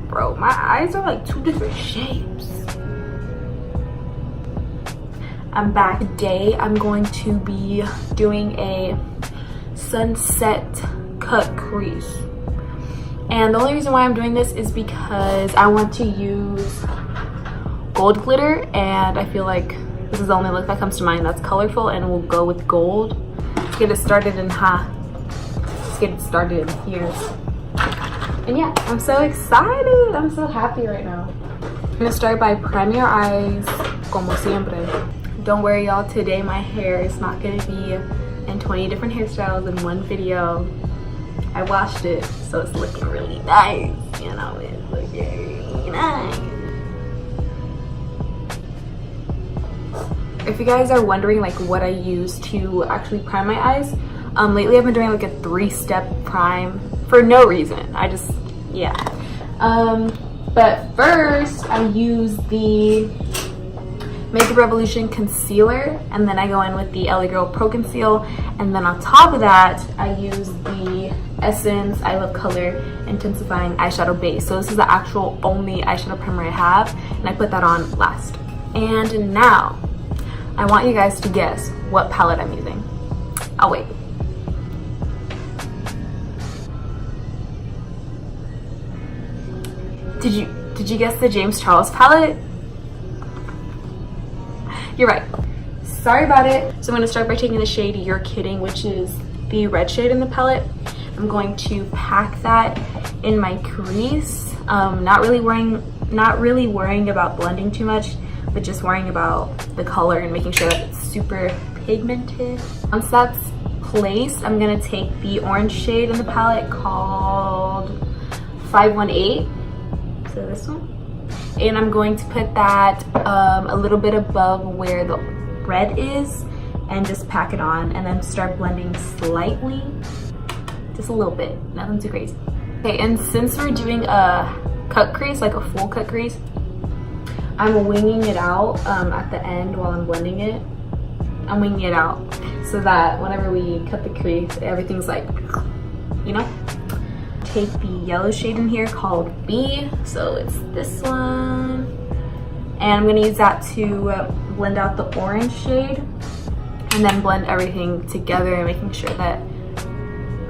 Bro, my eyes are like two different shapes. I'm back today. I'm going to be doing a sunset cut crease. And the only reason why I'm doing this is because I want to use gold glitter, and I feel like this is the only look that comes to mind that's colorful and will go with gold. Let's get it started in Let's get it started in here. And yeah, I'm so excited. I'm so happy right now. I'm gonna start by priming your eyes, como siempre. Don't worry, y'all. Today my hair is not gonna be in 20 different hairstyles in one video. I washed it, so it's looking really nice. You know, it's looking really nice. If you guys are wondering like what I use to actually prime my eyes, lately I've been doing like a 3-step prime for no reason. I just, yeah. But first I use the Makeup Revolution concealer, and then I go in with the LA Girl Pro Conceal, and then on top of that I use the Essence I Love Color Intensifying Eyeshadow Base. So this is the actual only eyeshadow primer I have, and I put that on last. And now I want you guys to guess what palette I'm using. I'll wait. Did you guess the James Charles palette? You're right. Sorry about it. So I'm going to start by taking the shade You're Kidding, which is the red shade in the palette. I'm going to pack that in my crease. Not really worrying about blending too much, but just worrying about the color and making sure that it's super pigmented. Once that's placed, I'm going to take the orange shade in the palette called 518. So this one. And I'm going to put that a little bit above where the red is and just pack it on, and then start blending slightly, just a little bit, nothing too crazy. Okay, and since we're doing a cut crease, like a full cut crease, I'm winging it out at the end while I'm blending it. I'm winging it out so that whenever we cut the crease, everything's like, you know? Take the yellow shade in here called B, so it's this one, and I'm going to use that to blend out the orange shade, and then blend everything together, making sure that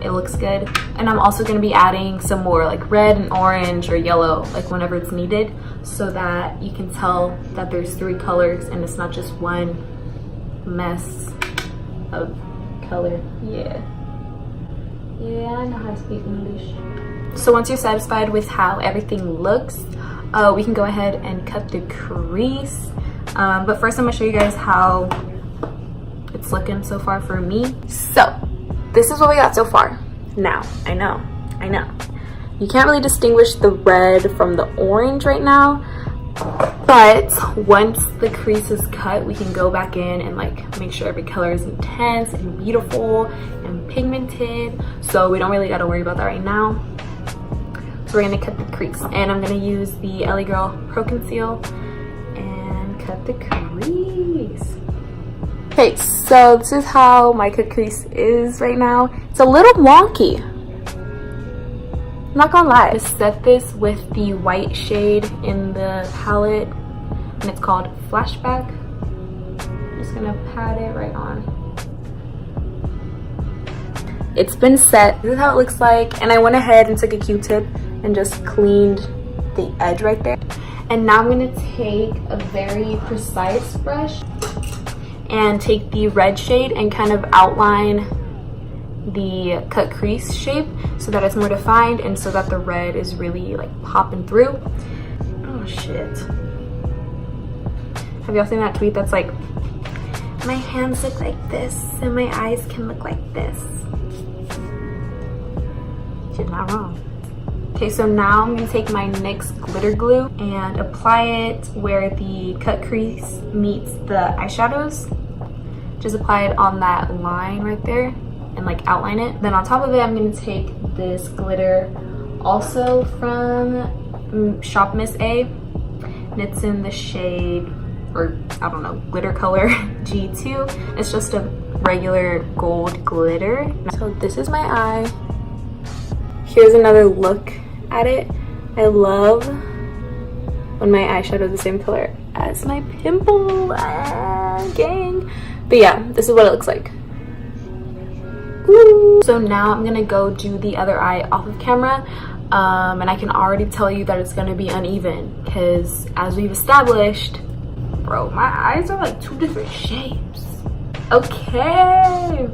it looks good. And I'm also going to be adding some more like red and orange or yellow, like whenever it's needed, so that you can tell that there's 3 colors and it's not just one mess of color. Yeah, I know how to speak English. So once you're satisfied with how everything looks, we can go ahead and cut the crease. But first I'm gonna show you guys how it's looking so far for me. So this is what we got so far. Now, I know. You can't really distinguish the red from the orange right now, but once the crease is cut, we can go back in and like make sure every color is intense and beautiful and pigmented, so we don't really got to worry about that right now. So we're gonna cut the crease, and I'm gonna use the LA Girl Pro Conceal and cut the crease. Okay, so this is how my cut crease is right now. It's a little wonky, I'm not gonna lie. I set this with the white shade in the palette, and it's called Flashback. I'm just gonna pat it right on. It's been set. This is how it looks like, and I went ahead and took a Q-tip and just cleaned the edge right there. And now I'm gonna take a very precise brush and take the red shade and kind of outline the cut crease shape so that it's more defined and so that the red is really like popping through. Oh shit. Have y'all seen that tweet that's like, my hands look like this and my eyes can look like this? She's not wrong. Okay, so now I'm gonna take my NYX glitter glue and apply it where the cut crease meets the eyeshadows. Just apply it on that line right there and like outline it. Then on top of it, I'm gonna take this glitter also from Shop Miss A, and it's in the shade or I don't know, glitter color G2. It's just a regular gold glitter. So this is my eye. Here's another look at it. I love when my eyeshadow is the same color as my pimple. Gang. But yeah, this is what it looks like. Ooh. So now I'm gonna go do the other eye off of camera. And I can already tell you that it's gonna be uneven because as we've established, bro, my eyes are like 2 different shapes. Okay,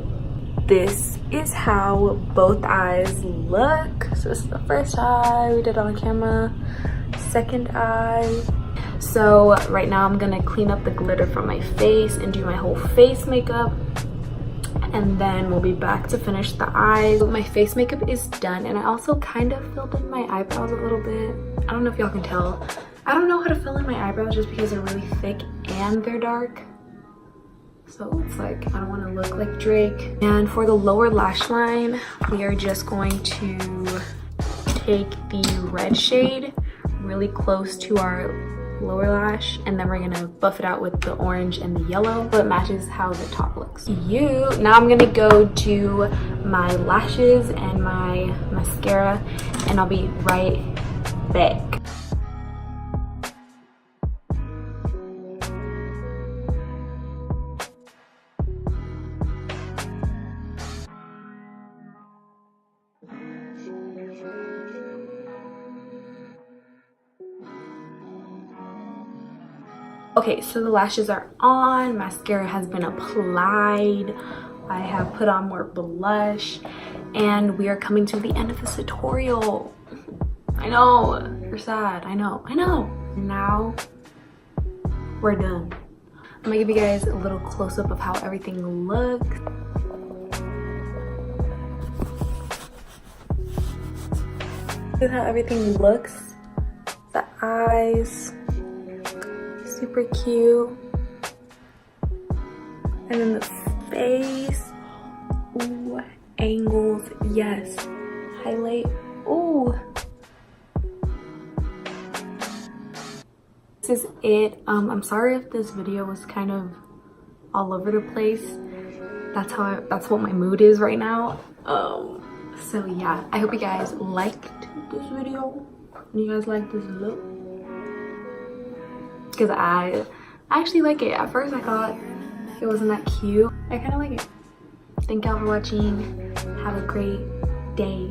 this is how both eyes look. So this is the first eye we did on camera, second eye. So right now I'm gonna clean up the glitter from my face and do my whole face makeup, and then we'll be back to finish the eyes. My face makeup is done, and I also kind of filled in my eyebrows a little bit. I don't know if y'all can tell. I don't know how to fill in my eyebrows just because they're really thick and they're dark. So it's like, I don't want to look like Drake. And for the lower lash line, we are just going to take the red shade really close to our lower lash, and then we're gonna buff it out with the orange and the yellow so it matches how the top looks. Now I'm gonna go do my lashes and my mascara, and I'll be right back. Okay, so the lashes are on, mascara has been applied, I have put on more blush, and we are coming to the end of this tutorial. I know, you're sad, I know. Now, we're done. I'm gonna give you guys a little close-up of how everything looks. This is how everything looks. The eyes. Super cute. And then the face. Ooh, angles, yes. Highlight, ooh. This is it. I'm sorry if this video was kind of all over the place. That's what my mood is right now. So yeah, I hope you guys liked this video. You guys like this look? Because I actually like it. At first I thought it wasn't that cute. I kind of like it. Thank y'all for watching. Have a great day.